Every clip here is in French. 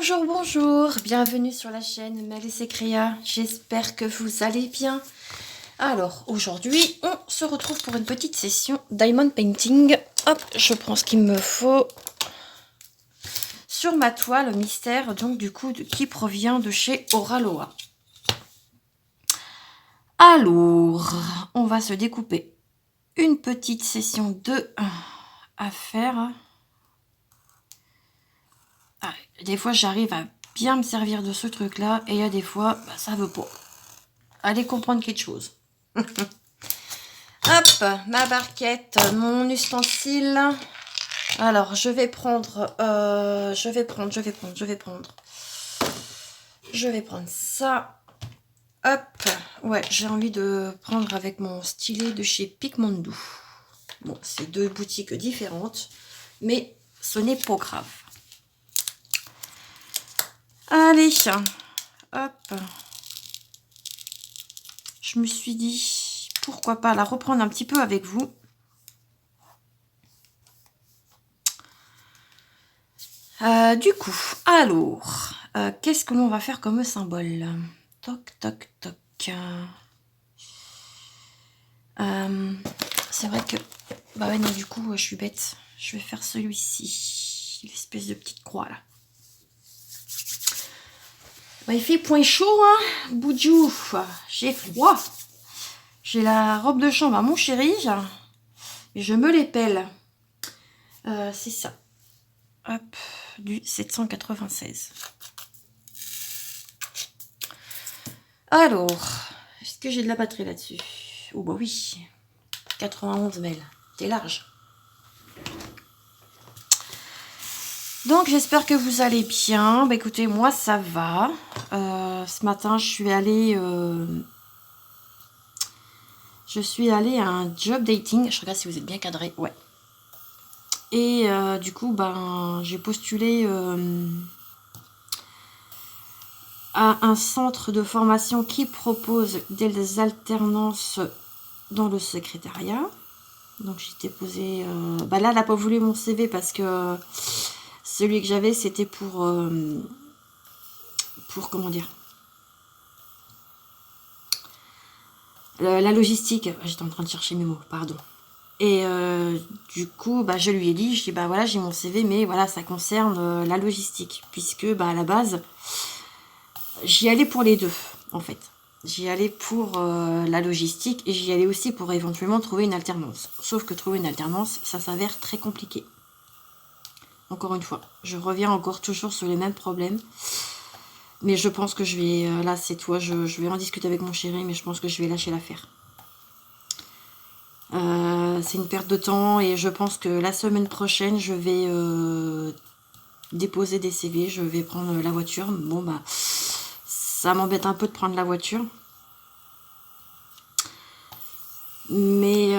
Bonjour, bonjour, bienvenue sur la chaîne Malice et Créa, j'espère que vous allez bien. Alors, aujourd'hui, on se retrouve pour une petite session Diamond Painting. Hop, je prends ce qu'il me faut. Sur ma toile mystère, donc du coup, qui provient de chez Oraloa. Alors, on va se découper une petite session de à faire. Ah, des fois, j'arrive à bien me servir de ce truc-là, et il y a des fois, bah, ça veut pas. Allez comprendre quelque chose. Hop, ma barquette, mon ustensile. Alors, je vais prendre ça. Hop, ouais, j'ai envie de prendre avec mon stylet de chez Picmondo. Bon, c'est deux boutiques différentes, mais ce n'est pas grave. Allez, hop. Je me suis dit, pourquoi pas la reprendre un petit peu avec vous. Du coup, alors, qu'est-ce que l'on va faire comme symbole? Toc, toc, toc. C'est vrai que... Bah ouais, non, du coup, je suis bête. Je vais faire celui-ci. L'espèce de petite croix, là. Bah, il fait point chaud, hein, Boudjou. J'ai froid. J'ai la robe de chambre à mon chéri. Et je me les pèle. C'est ça. Hop, du 796. Alors, est-ce que j'ai de la batterie là-dessus? Oh bah oui, 91 ml, c'est large. Donc j'espère que vous allez bien. Bah écoutez, moi ça va. Ce matin, je suis allée à un job dating. Je regarde si vous êtes bien cadré. Ouais. Et du coup, ben, j'ai postulé à un centre de formation qui propose des alternances dans le secrétariat. Donc j'étais posée... Bah là, elle n'a pas voulu mon CV parce que celui que j'avais, c'était pour comment dire, la logistique. J'étais en train de chercher mes mots, pardon. Et du coup, bah, je lui ai dit, je dis, bah voilà, j'ai mon CV, mais voilà, ça concerne la logistique. Puisque, bah, à la base, j'y allais pour les deux, en fait. J'y allais pour la logistique et j'y allais aussi pour éventuellement trouver une alternance. Sauf que trouver une alternance, ça s'avère très compliqué. Encore une fois, je reviens encore toujours sur les mêmes problèmes. Mais je pense que je vais... là, c'est toi, je vais en discuter avec mon chéri, mais je pense que je vais lâcher l'affaire. C'est une perte de temps et je pense que la semaine prochaine, je vais déposer des CV, je vais prendre la voiture. Bon, bah, ça m'embête un peu de prendre la voiture. Mais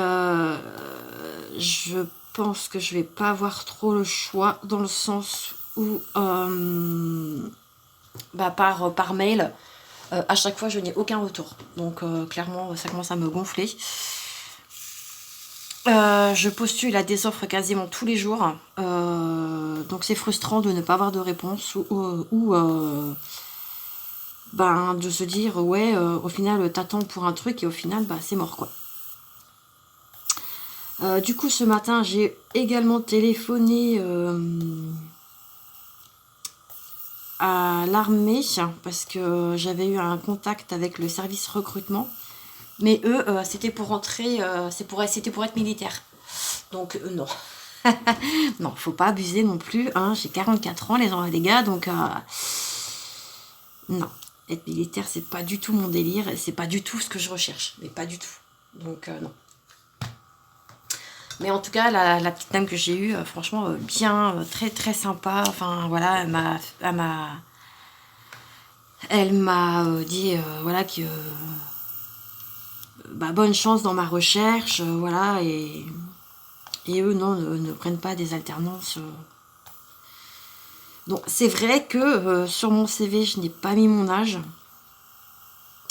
je pense que je vais pas avoir trop le choix dans le sens où, bah, par mail, à chaque fois, je n'ai aucun retour. Donc, clairement, ça commence à me gonfler. Je postule à des offres quasiment tous les jours. Donc, c'est frustrant de ne pas avoir de réponse ou ben, de se dire, ouais, au final, t'attends pour un truc et au final, bah, c'est mort, quoi. Du coup, ce matin, j'ai également téléphoné à l'armée parce que j'avais eu un contact avec le service recrutement. Mais eux, c'était pour rentrer, c'était pour être militaire. Donc, non. Non, faut pas abuser non plus. Hein. J'ai 44 ans, les gars, donc non. Être militaire, c'est pas du tout mon délire. C'est pas du tout ce que je recherche. Mais pas du tout. Donc, non. Mais en tout cas, la petite dame que j'ai eue, franchement, bien, très très sympa. Enfin, voilà, elle m'a dit, voilà, que bah, bonne chance dans ma recherche, voilà, et eux, non, ne prennent pas des alternances. Donc, c'est vrai que sur mon CV, je n'ai pas mis mon âge.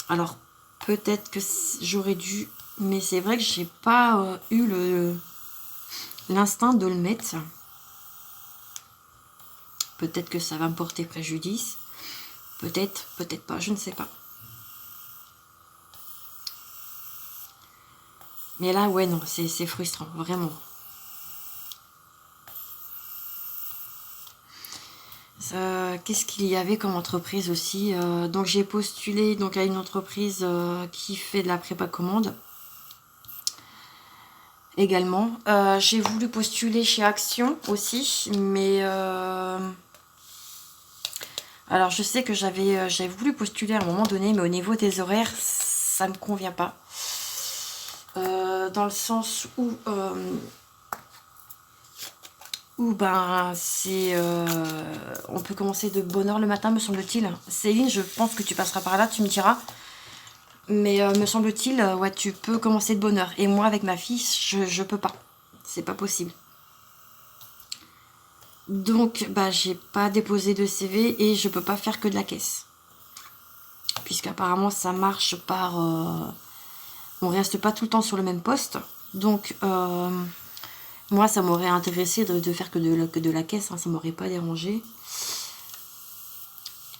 Alors, peut-être que j'aurais dû, mais c'est vrai que j'ai pas eu l'instinct de le mettre. Peut-être que ça va me porter préjudice. Peut-être, peut-être pas, je ne sais pas. Mais là, ouais, non, c'est frustrant, vraiment. Qu'est-ce qu'il y avait comme entreprise aussi, donc j'ai postulé donc à une entreprise qui fait de la prépa commande également. J'ai voulu postuler chez Action aussi, mais alors je sais que j'avais voulu postuler à un moment donné, mais au niveau des horaires, ça me convient pas. Dans le sens où ben c'est on peut commencer de bonne heure le matin, me semble-t-il. Céline, je pense que tu passeras par là, tu me diras. Mais me semble-t-il, ouais, tu peux commencer de bonne heure. Et moi, avec ma fille, je peux pas. C'est pas possible. Donc, bah, j'ai pas déposé de CV et je peux pas faire que de la caisse. Puisqu'apparemment, ça marche par... on reste pas tout le temps sur le même poste. Donc, moi, ça m'aurait intéressé de faire que de la caisse. Hein, ça m'aurait pas dérangé.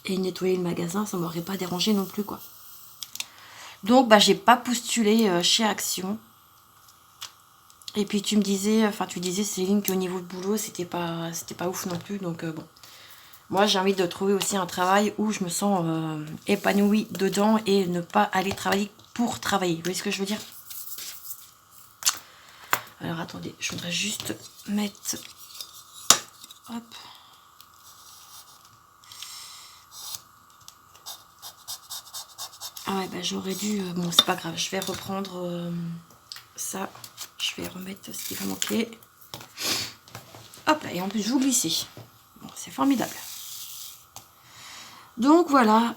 Et nettoyer le magasin, ça m'aurait pas dérangé non plus, quoi. Donc, bah, j'ai pas postulé chez Action. Et puis tu me disais, enfin tu disais Céline qu'au niveau de boulot c'était pas ouf non plus, donc bon. Moi j'ai envie de trouver aussi un travail où je me sens épanouie dedans et ne pas aller travailler pour travailler. Vous voyez ce que je veux dire? Alors attendez, je voudrais juste mettre... Hop. Ah ouais, bah j'aurais dû... bon, c'est pas grave, je vais reprendre ça. Je vais remettre ce qui va manquer. Hop là, et en plus je vous glissez. Bon, c'est formidable. Donc voilà.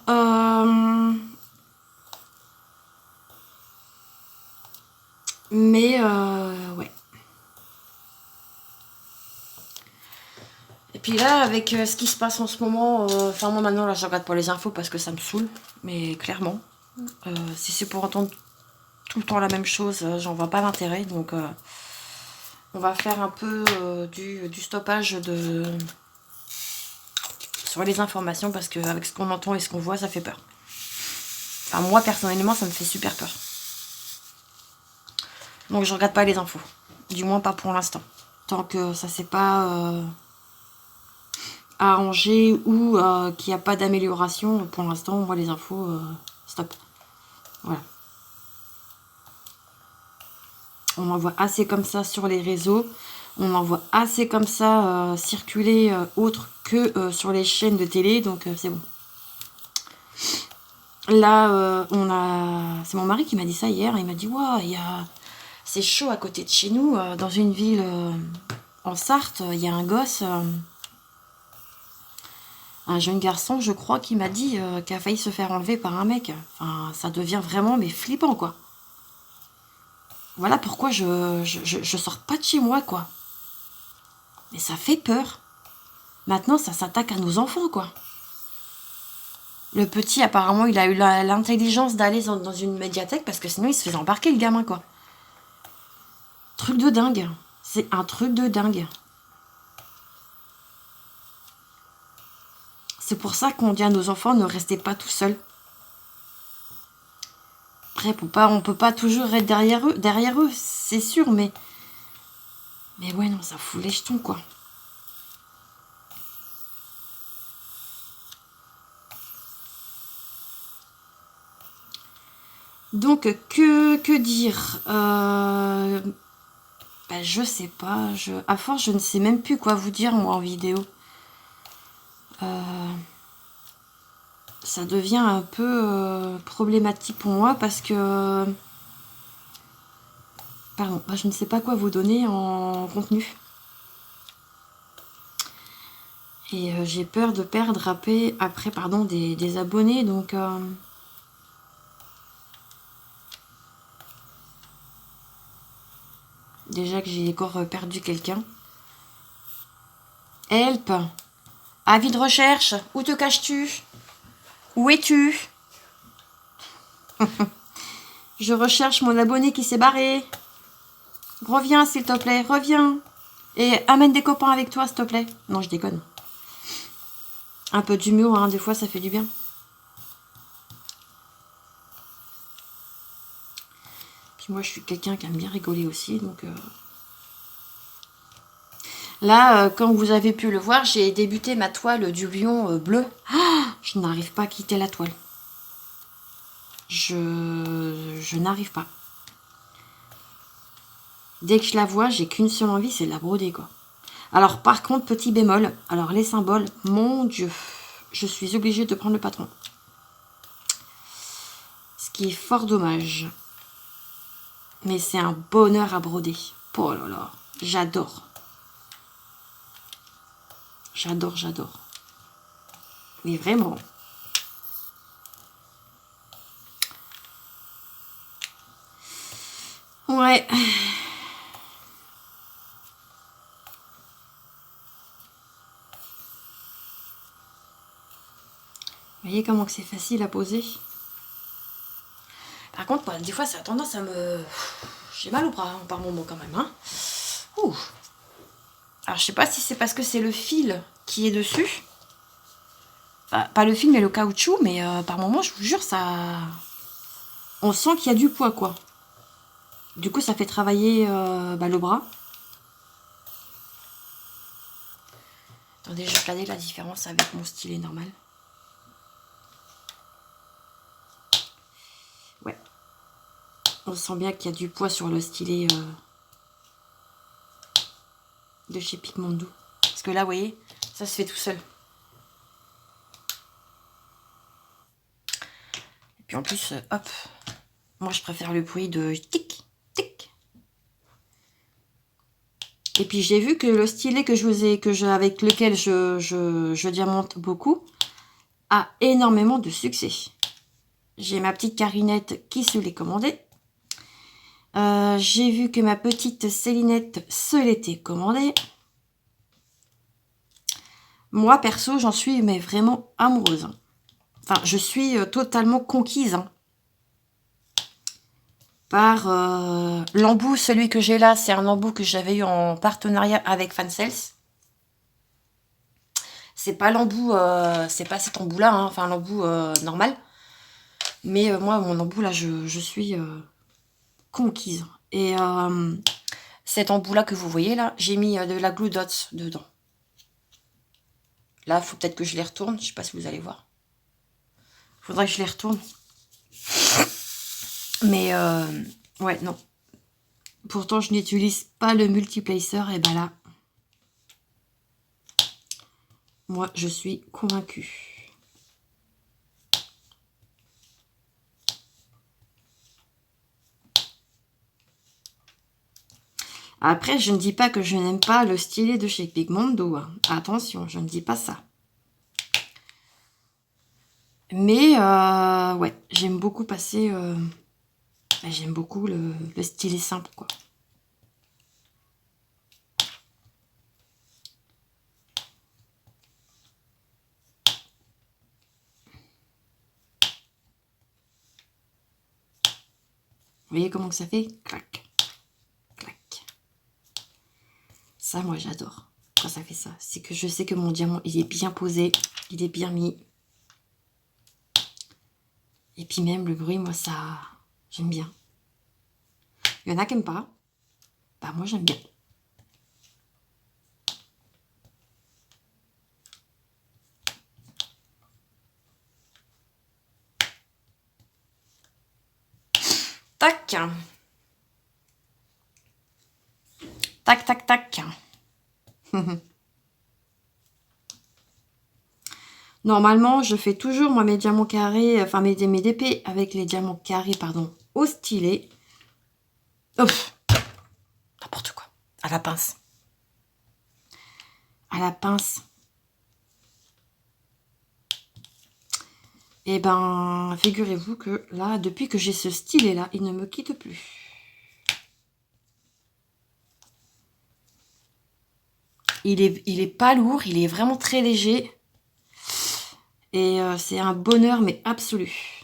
Mais ouais. Et puis là, avec ce qui se passe en ce moment, enfin moi maintenant là je regarde pas les infos parce que ça me saoule, mais clairement. Si c'est pour entendre tout le temps la même chose, j'en vois pas l'intérêt. Donc on va faire un peu du stoppage sur les informations parce qu'avec ce qu'on entend et ce qu'on voit, ça fait peur. Enfin moi personnellement, ça me fait super peur. Donc je regarde pas les infos. Du moins pas pour l'instant. Tant que ça s'est pas arrangé ou qu'il n'y a pas d'amélioration, pour l'instant, moi les infos, stop. Voilà. On en voit assez comme ça sur les réseaux. On en voit assez comme ça circuler autre que sur les chaînes de télé. Donc c'est bon. Là, c'est mon mari qui m'a dit ça hier. Il m'a dit, waouh, c'est chaud à côté de chez nous. Dans une ville en Sarthe, il y a un gosse... un jeune garçon, je crois, qui m'a dit qu'il a failli se faire enlever par un mec. Enfin, ça devient vraiment mais flippant, quoi. Voilà pourquoi je sors pas de chez moi, quoi. Mais ça fait peur. Maintenant, ça s'attaque à nos enfants, quoi. Le petit, apparemment, il a eu l'intelligence d'aller dans une médiathèque parce que sinon, il se faisait embarquer, le gamin, quoi. Truc de dingue. C'est un truc de dingue. C'est pour ça qu'on dit à nos enfants, ne restez pas tout seuls. Après, on peut pas toujours être derrière eux, c'est sûr, mais ouais, non, ça fout les jetons, quoi. Donc, que dire je sais pas. À force, je ne sais même plus quoi vous dire, moi, en vidéo. Ça devient un peu problématique pour moi parce que... Pardon, je ne sais pas quoi vous donner en contenu. Et j'ai peur de perdre après des abonnés, donc... Déjà que j'ai encore perdu quelqu'un. Help! Avis de recherche, où te caches-tu? Où es-tu? Je recherche mon abonné qui s'est barré. Reviens, s'il te plaît, reviens. Et amène des copains avec toi, s'il te plaît. Non, je déconne. Un peu d'humour, hein, des fois, ça fait du bien. Puis moi, je suis quelqu'un qui aime bien rigoler aussi, donc... Là, comme vous avez pu le voir, j'ai débuté ma toile du lion bleu. Ah, je n'arrive pas à quitter la toile. Je n'arrive pas. Dès que je la vois, j'ai qu'une seule envie, c'est de la broder, quoi. Alors, par contre, petit bémol. Alors, les symboles, mon Dieu. Je suis obligée de prendre le patron. Ce qui est fort dommage. Mais c'est un bonheur à broder. Oh là là, j'adore. J'adore, j'adore. Mais vraiment. Ouais. Vous voyez comment que c'est facile à poser. Par contre, moi, des fois, ça a tendance à me... J'ai mal au bras, hein, par moment, quand même. Hein. Ouh. Alors, je sais pas si c'est parce que c'est le fil qui est dessus. Enfin, pas le fil, mais le caoutchouc. Mais par moment, je vous jure, ça... On sent qu'il y a du poids, quoi. Du coup, ça fait travailler le bras. Attendez, je vais regarder la différence avec mon stylet normal. Ouais. On sent bien qu'il y a du poids sur le stylet de chez Pigmento. Parce que là, vous voyez, ça se fait tout seul. Et puis en plus, hop, moi je préfère le bruit de tic, tic. Et puis j'ai vu que le stylet que je vous ai, avec lequel je diamante beaucoup, a énormément de succès. J'ai ma petite Carinette qui se l'est commandée. J'ai vu que ma petite Célinette se l'était commandée. Moi, perso, j'en suis mais vraiment amoureuse. Enfin, je suis totalement conquise par l'embout. Celui que j'ai là, c'est un embout que j'avais eu en partenariat avec Fansels. C'est pas l'embout, c'est pas cet embout-là, hein, enfin l'embout normal. Mais moi, mon embout, là, je suis conquise. Et cet embout-là que vous voyez, là, j'ai mis de la Glue Dots dedans. Là, il faut peut-être que je les retourne. Je sais pas si vous allez voir. Il faudrait que je les retourne. Mais, ouais, non. Pourtant, je n'utilise pas le multiplacer. Et ben là, moi, je suis convaincue. Après, je ne dis pas que je n'aime pas le stylet de chez Pigmento. Hein. Attention, je ne dis pas ça. Mais, ouais, j'aime beaucoup passer... j'aime beaucoup le stylet simple, quoi. Vous voyez comment que ça fait? Clac, clac. Ça, moi, j'adore quand ça fait ça. C'est que je sais que mon diamant, il est bien posé, il est bien mis. Et puis même, le bruit, moi, ça... J'aime bien. Il y en a qui n'aiment pas. Bah, moi, j'aime bien. Tac. Tac, tac, tac. Normalement, je fais toujours, moi, mes diamants carrés, enfin, mes DP avec les diamants carrés, pardon, au stylet. Ouf, n'importe quoi. À la pince. À la pince. Et ben, figurez-vous que là, depuis que j'ai ce stylet-là, il ne me quitte plus. Il est pas lourd, il est vraiment très léger. Et c'est un bonheur, mais absolu.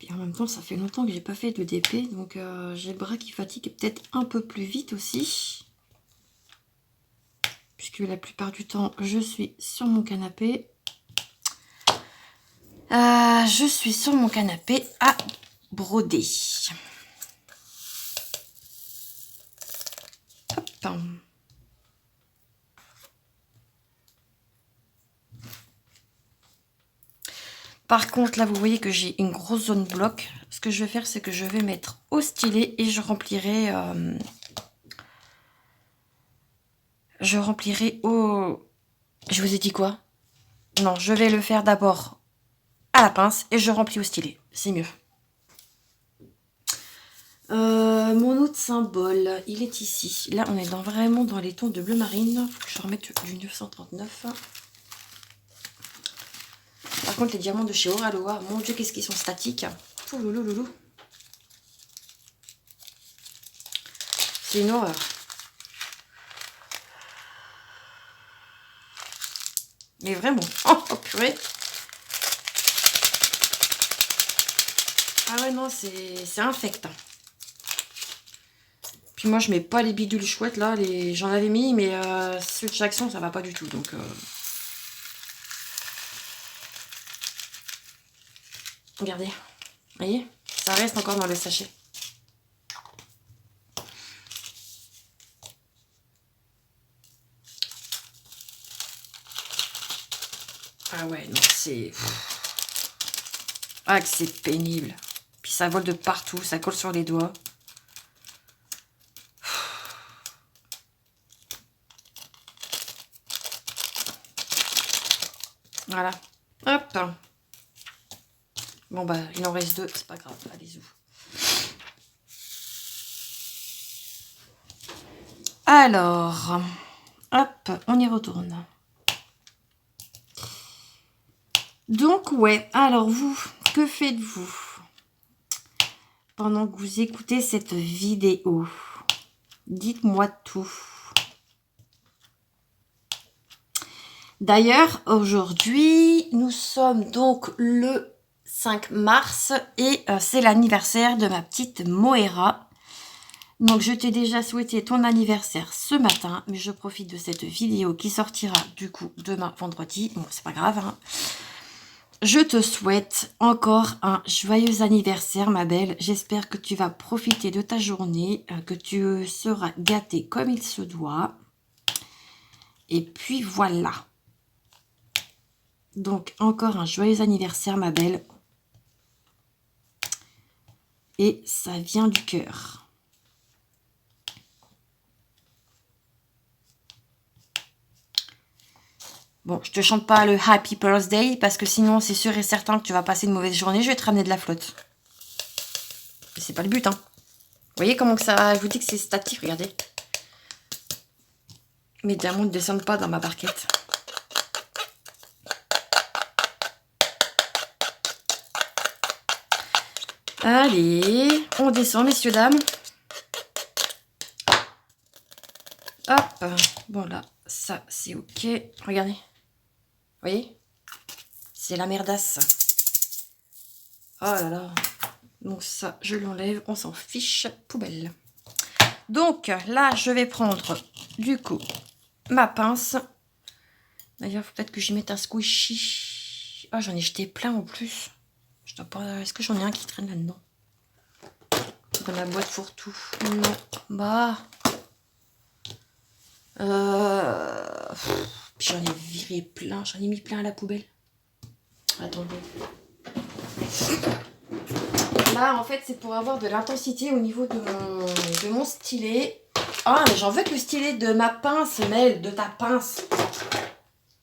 Puis en même temps, ça fait longtemps que j'ai pas fait de DP, donc j'ai le bras qui fatigue peut-être un peu plus vite aussi. Puisque la plupart du temps, je suis sur mon canapé. Je suis sur mon canapé à broder. Hop. Par contre, là, vous voyez que j'ai une grosse zone bloc. Ce que je vais faire, c'est que je vais mettre au stylet et je remplirai au... Je vous ai dit quoi? Non, je vais le faire d'abord à la pince et je remplis au stylet. C'est mieux. Mon autre symbole, il est ici. Là, on est vraiment dans les tons de bleu marine. Faut que je remette du 939. Par contre, les diamants de chez Oraloa, mon Dieu, qu'est-ce qu'ils sont statiques. Ouh, loulou. C'est une horreur. Mais vraiment. Oh purée. Ah ouais, non, c'est infect. Puis moi, je mets pas les bidules chouettes, là. J'en avais mis, mais ceux de Jackson, ça va pas du tout. Donc... Regardez. Vous voyez? Ça reste encore dans le sachet. Ah ouais, non, c'est... Ah, que c'est pénible. Puis ça vole de partout, ça colle sur les doigts. Voilà. Hop. Bon, bah, il en reste 2, c'est pas grave, allez-y. Alors, hop, on y retourne. Donc, ouais, alors vous, que faites-vous pendant que vous écoutez cette vidéo? Dites-moi tout. D'ailleurs, aujourd'hui, nous sommes donc le 5 mars et c'est l'anniversaire de ma petite Moira. Donc, je t'ai déjà souhaité ton anniversaire ce matin, mais je profite de cette vidéo qui sortira du coup demain vendredi. Bon, c'est pas grave, hein. Je te souhaite encore un joyeux anniversaire, ma belle. J'espère que tu vas profiter de ta journée, que tu seras gâtée comme il se doit. Et puis voilà. Donc, encore un joyeux anniversaire, ma belle. Et ça vient du cœur. Bon, je te chante pas le Happy Birthday parce que sinon, c'est sûr et certain que tu vas passer une mauvaise journée. Je vais te ramener de la flotte. C'est pas le but, hein. Vous voyez comment que ça... Je vous dis que c'est statique, regardez. Mes diamants ne descendent pas dans ma barquette. Allez, on descend, messieurs, dames. Hop. Bon, là, ça, c'est OK. Regardez. Vous voyez? C'est la merdasse. Oh là là. Donc ça, je l'enlève. On s'en fiche. Poubelle. Donc, là, je vais prendre, du coup, ma pince. D'ailleurs, il faut peut-être que j'y mette un squishy. Ah, j'en ai jeté plein en plus. Je dois pas... Est-ce que j'en ai un qui traîne là-dedans? Dans la boîte fourre-tout. Non. Bah... J'en ai viré plein. J'en ai mis plein à la poubelle. Attendez. Là, en fait, c'est pour avoir de l'intensité au niveau de mon stylet. Ah, mais j'en veux que le stylet de ma pince, Mel, de ta pince.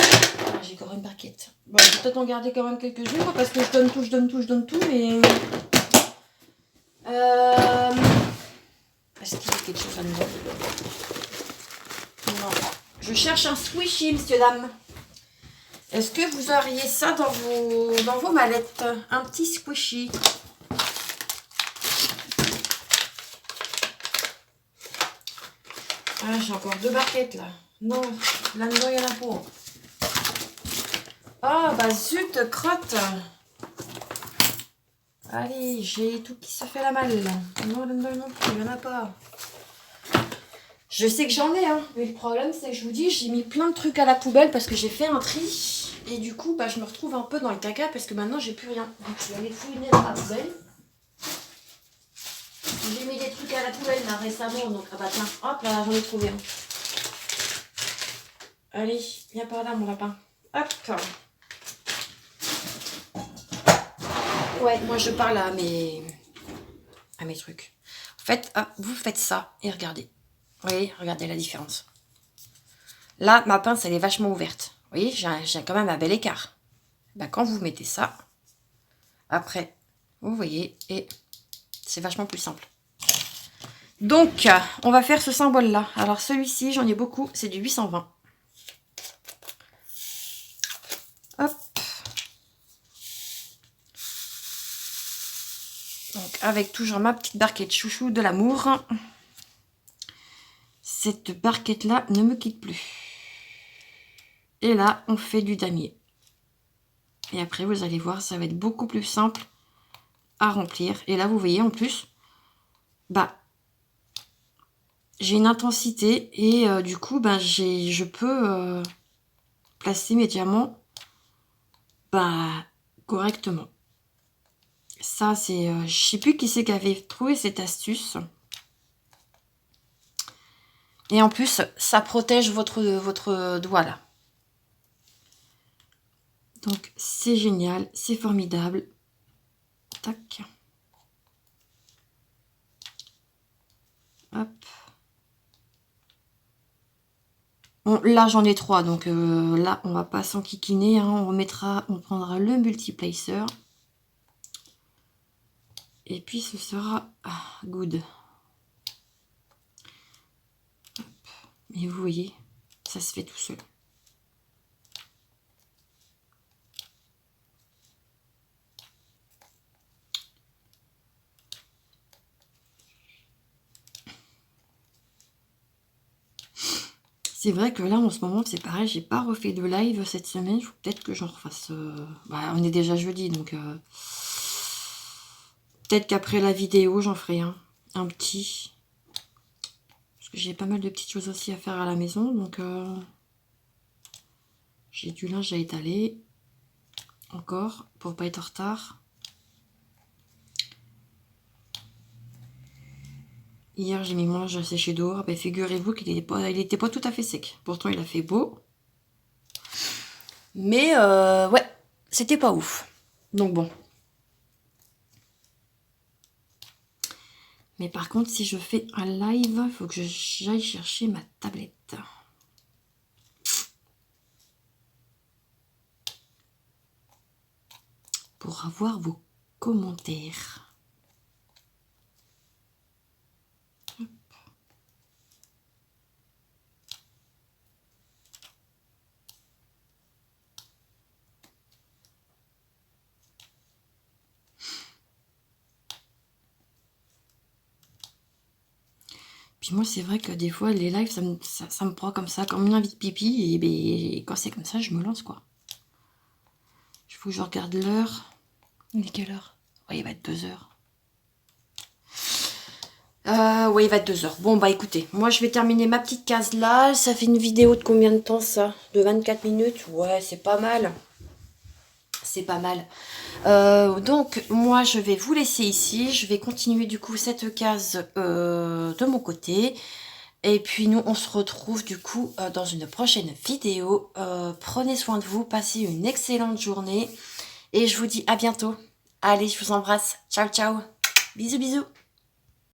Ah, j'ai encore une barquette. Bon, je vais peut-être en garder quand même quelques-unes, parce que je donne tout, mais... Est-ce qu'il y a quelque chose là-dedans? Non. Je cherche un squishy, messieurs, dames. Est-ce que vous auriez ça dans vos mallettes? Un petit squishy. Ah, j'ai encore 2 barquettes, là. Non, là-dedans, il y en a pas. Ah, bah zut, crotte. Allez, j'ai tout qui se fait la malle. Non, il n'y en a pas. Je sais que j'en ai, hein. Mais le problème, c'est que je vous dis, j'ai mis plein de trucs à la poubelle parce que j'ai fait un tri. Et du coup, bah, je me retrouve un peu dans le caca parce que maintenant, j'ai plus rien. Donc, je vais aller fouiner dans la poubelle. J'ai mis des trucs à la poubelle là récemment. Donc, ah bah tiens, hop là, j'en ai trouvé un. Allez, viens par là, mon lapin. Hop. Ouais, moi je parle à mes trucs. En fait, hop, vous faites ça et regardez. Vous voyez, regardez la différence. Là, ma pince, elle est vachement ouverte. Vous voyez, j'ai quand même un bel écart. Bah, quand vous mettez ça, après, vous voyez, et c'est vachement plus simple. Donc, on va faire ce symbole-là. Alors, celui-ci, j'en ai beaucoup, c'est du 820. Hop. Donc, avec toujours ma petite barquette chouchou de l'amour. Cette barquette-là ne me quitte plus. Et là, on fait du damier. Et après, vous allez voir, ça va être beaucoup plus simple à remplir. Et là, vous voyez, en plus, bah, j'ai une intensité. Et du coup, bah, je peux placer mes diamants bah, correctement. Ça, c'est... je sais plus qui c'est qui avait trouvé cette astuce. Et en plus, ça protège votre doigt, là. Donc, c'est génial, c'est formidable. Tac. Hop. Bon, là, j'en ai 3, donc là, on va pas s'enquiquiner. Hein, on prendra le multiplacer. Et puis, ce sera good. Hop. Et vous voyez, ça se fait tout seul. C'est vrai que là, en ce moment, c'est pareil, j'ai pas refait de live cette semaine. Il faut peut-être que j'en refasse... Bah, on est déjà jeudi, donc... peut-être qu'après la vidéo, j'en ferai un petit. Parce que j'ai pas mal de petites choses aussi à faire à la maison, donc... j'ai du linge à étaler. Encore, pour pas être en retard. Hier, j'ai mis mon linge à sécher dehors. Ben, figurez-vous qu'il était pas tout à fait sec. Pourtant, il a fait beau. Mais, ouais, c'était pas ouf. Donc bon. Mais par contre, si je fais un live, il faut que j'aille chercher ma tablette. Pour avoir vos commentaires. Puis moi, c'est vrai que des fois, les lives, ça me prend comme ça, comme une envie de pipi. Et ben, quand c'est comme ça, je me lance, quoi. Il faut que je regarde l'heure. Il est quelle heure? Ouais, il va être 2 heures. Ouais, il va être 2 heures. Bon, bah écoutez, moi, je vais terminer ma petite case là. Ça fait une vidéo de combien de temps, ça? De 24 minutes? Ouais, c'est pas mal. C'est pas mal. Donc, moi, je vais vous laisser ici. Je vais continuer, du coup, cette case de mon côté. Et puis, nous, on se retrouve, du coup, dans une prochaine vidéo. Prenez soin de vous. Passez une excellente journée. Et je vous dis à bientôt. Allez, je vous embrasse. Ciao, ciao. Bisous, bisous.